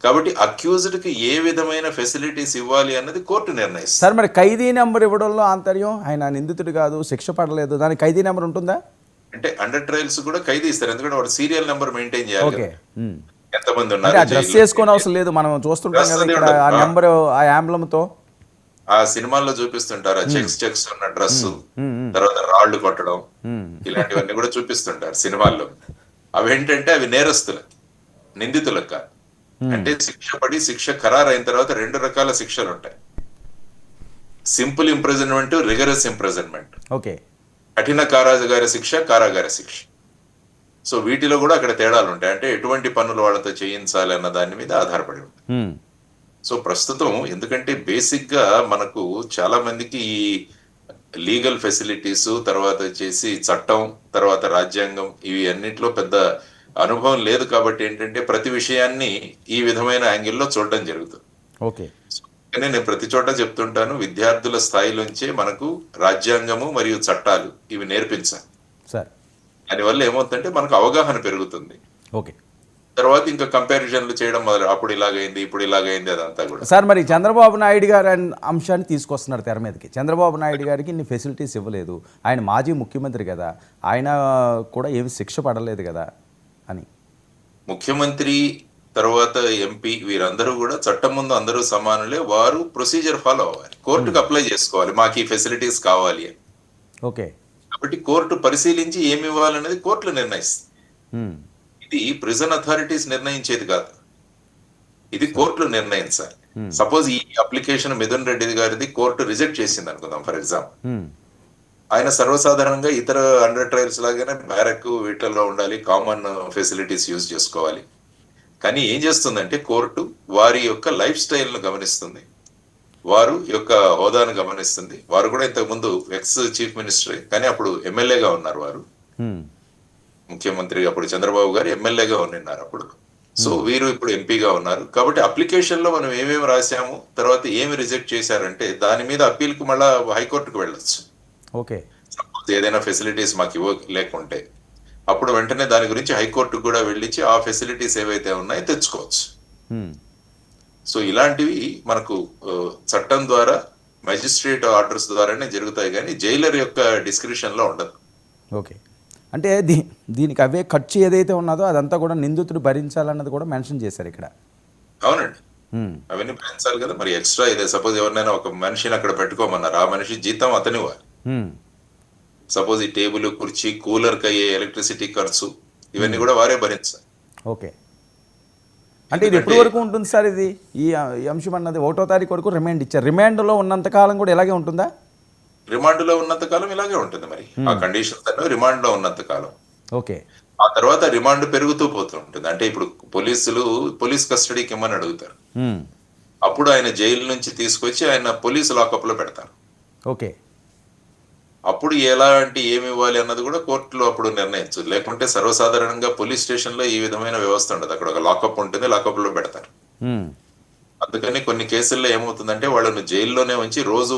కాబట్టి అక్యూజ్డ్ కి ఏ విధమైన ఫెసిలిటీస్ ఇవ్వాలి అన్నది కోర్టు నిర్ణయిస్తుంది. సార్ మరి ఖైదీ నెంబర్ ఇవ్వడంలో ఆంతర్యం, ఆయన నిందితుడు కాదు, శిక్ష పడలేదు, దానికి ఖైదీ నెంబర్ ఉంటుందా? అంటే అండర్ ట్రయల్స్ కూడా ఖైదీ ఇస్తారు, ఎందుకంటే వాడు సీరియల్ నెంబర్ మెయింటైన్ చేయాలి ఓకే. కదా. ఎంతమంది అంటే ఉన్నారు ఆ డ్రెస్ వేసుకోని అవసరం లేదు, మనం చూస్తుంటాం కదా ఇక్కడ ఆ నెంబర్ ఆ యాంబ్లంతో. ఆ సినిమాల్లో చూపిస్తుంటారు ఆ చెక్స్ ఉన్న డ్రెస్, తర్వాత రాళ్లు కొట్టడం, ఇలాంటివన్నీ కూడా చూపిస్తుంటారు సినిమాల్లో. అవేంటంటే అవి నేరస్తులకు, నిందితులకు కాదు. అంటే శిక్ష పడి శిక్ష ఖరారు అయిన తర్వాత 2 రకాల శిక్షలు ఉంటాయి. Simple imprisonment, rigorous imprisonment. Okay. కఠిన కారాగార శిక్ష, కారాగార శిక్ష. సో వీటిలో కూడా అక్కడ తేడాలు ఉంటాయి. అంటే ఎటువంటి పనులు వాళ్ళతో చేయించాలి అన్న దాని మీద ఆధారపడి ఉంటుంది. సో ప్రస్తుతం ఎందుకంటే బేసిక్ గా మనకు చాలా మందికి ఈ లీగల్ ఫెసిలిటీస్, తర్వాత వచ్చేసి చట్టం, తర్వాత రాజ్యాంగం, ఇవి అన్నిట్లో పెద్ద అనుభవం లేదు. కాబట్టి ఏంటంటే ప్రతి విషయాన్ని ఈ విధమైన యాంగిల్లో చూడడం జరుగుతుంది. ఓకే. కానీ నేను ప్రతి చోట చెప్తుంటాను, విద్యార్థుల స్థాయిలోంచే మనకు రాజ్యాంగము మరియు చట్టాలు ఇవి నేర్పించాలి. సార్ దానివల్ల ఏమవుతుందంటే మనకు అవగాహన పెరుగుతుంది. ఓకే. తర్వాత ఇంకా కంపారిజన్లు చేయడం మొదలు, అప్పుడు ఇలాగైంది ఇప్పుడు ఇలాగైంది అదంతా కూడా. సార్ మరి చంద్రబాబు నాయుడు గారు అంశాన్ని తీసుకొస్తున్నారు తెర మీదకి. చంద్రబాబు నాయుడు గారికి ఇన్ని ఫెసిలిటీస్ ఇవ్వలేదు, ఆయన మాజీ ముఖ్యమంత్రి కదా, ఆయన కూడా ఏమి శిక్ష పడలేదు కదా అని. ముఖ్యమంత్రి తర్వాత ఎంపీ వీరందరూ కూడా చట్టం ముందు అందరూ సమానులే. వారు ప్రొసీజర్ ఫాలో అవ్వాలి, కోర్టుకు అప్లై చేసుకోవాలి, మాకు ఈ ఫెసిలిటీస్ కావాలి అని. ఓకే. కాబట్టి కోర్టు పరిశీలించి ఏమి ఇవ్వాలనేది కోర్టులు నిర్ణయిస్తుంది. ఇది ప్రిజన్ అథారిటీస్ నిర్ణయించేది కాదు, ఇది కోర్టులు నిర్ణయించాలి. సపోజ్ ఈ అప్లికేషన్ మిథున్ రెడ్డి గారిది కోర్టు రిజెక్ట్ చేసింది అనుకుందాం ఫర్ ఎగ్జాంపుల్. ఆయన సర్వసాధారణంగా ఇతర అండర్ ట్రయల్స్ లాగానే బ్యారక్ వీటిల్లో ఉండాలి, కామన్ ఫెసిలిటీస్ యూజ్ చేసుకోవాలి. కానీ ఏం చేస్తుందంటే కోర్టు వారి యొక్క లైఫ్ స్టైల్ను గమనిస్తుంది, వారు యొక్క హోదాను గమనిస్తుంది. వారు కూడా ఇంతకు ముందు ఎక్స్ చీఫ్ మినిస్టరే, కానీ అప్పుడు ఎమ్మెల్యేగా ఉన్నారు వారు. ముఖ్యమంత్రి అప్పుడు చంద్రబాబు గారు ఎమ్మెల్యేగా ఉన్నారు అప్పుడు. సో వీరు ఇప్పుడు ఎంపీగా ఉన్నారు. కాబట్టి అప్లికేషన్ లో మనం ఏమేమి రాసాము, తర్వాత ఏమి రిజెక్ట్ చేశారంటే దాని మీద అప్పీల్ కు మళ్ళా హైకోర్టుకు వెళ్ళొచ్చు. ఓకే. సపోజ్ ఏదైనా ఫెసిలిటీస్ మాకు లేకుంటే అప్పుడు వెంటనే దాని గురించి హైకోర్టుకు కూడా వెళ్ళించి ఆ ఫెసిలిటీస్ ఏవైతే ఉన్నాయో తెచ్చుకోవచ్చు. సో ఇలాంటివి మనకు చట్టం ద్వారా, మెజిస్ట్రేట్ ఆర్డర్స్ ద్వారానే జరుగుతాయి, కానీ జైలర్ యొక్క డిస్క్రిప్షన్ లో ఉండదు. ఓకే. అంటే దీనికి అవే ఖర్చు ఏదైతే ఉన్నదో అదంతా కూడా నిందితుడు భరించాలన్నది కూడా మెన్షన్ చేశారు ఇక్కడ. అవునండి, అవన్నీ భరించాలి కదా. మరి ఎక్స్ట్రా ఇదే సపోజ్ ఎవరినైనా ఒక మనిషిని అక్కడ పెట్టుకోమన్నారు, ఆ మనిషి జీతం అతనివ్వాలి. సపోజ్ ఈ టేబుల్, కుర్చీ, కూలర్ కి అయ్యే ఎలక్ట్రిసిటీ ఖర్చు, ఇవన్నీ కూడా వారే భరించాలి. ఓకే. అంటే ఇది ఎప్పటి వరకు ఉంటుంది సార్? ఇది ఈ అంశం అన్నది 1వ తారీఖు వరకు రిమాండ్ ఇచ్చారు. రిమాండ్లో ఉన్నంత కాలం కూడా ఇలాగే ఉంటుందా? రిమాండ్ లో ఉన్నంత కాలం ఇలాగే ఉంటుంది మరి, ఆ కండిషన్స్ అన్నీ రిమాండ్ లో ఉన్నంత కాలం. ఓకే. ఆ తర్వాత రిమాండ్ పెరుగుతూ పోతూ ఉంటుంది. అంటే ఇప్పుడు పోలీస్ కస్టడీకి ఇమ్మని అడుగుతారు, అప్పుడు ఆయన జైలు నుంచి తీసుకొచ్చి ఆయన పోలీస్ లాకప్ లో పెడతారు. ఓకే. అప్పుడు ఎలాంటి ఏమి ఇవ్వాలి అన్నది కూడా కోర్టులో అప్పుడు నిర్ణయించు. లేకుంటే సర్వసాధారణంగా పోలీస్ స్టేషన్ లో ఈ విధమైన వ్యవస్థ ఉండదు, అక్కడ ఒక లాకప్ ఉంటుంది, లాకప్ లో పెడతారు. అందుకని కొన్ని కేసుల్లో ఏమవుతుందంటే వాళ్ళను జైల్లోనే ఉంచి రోజు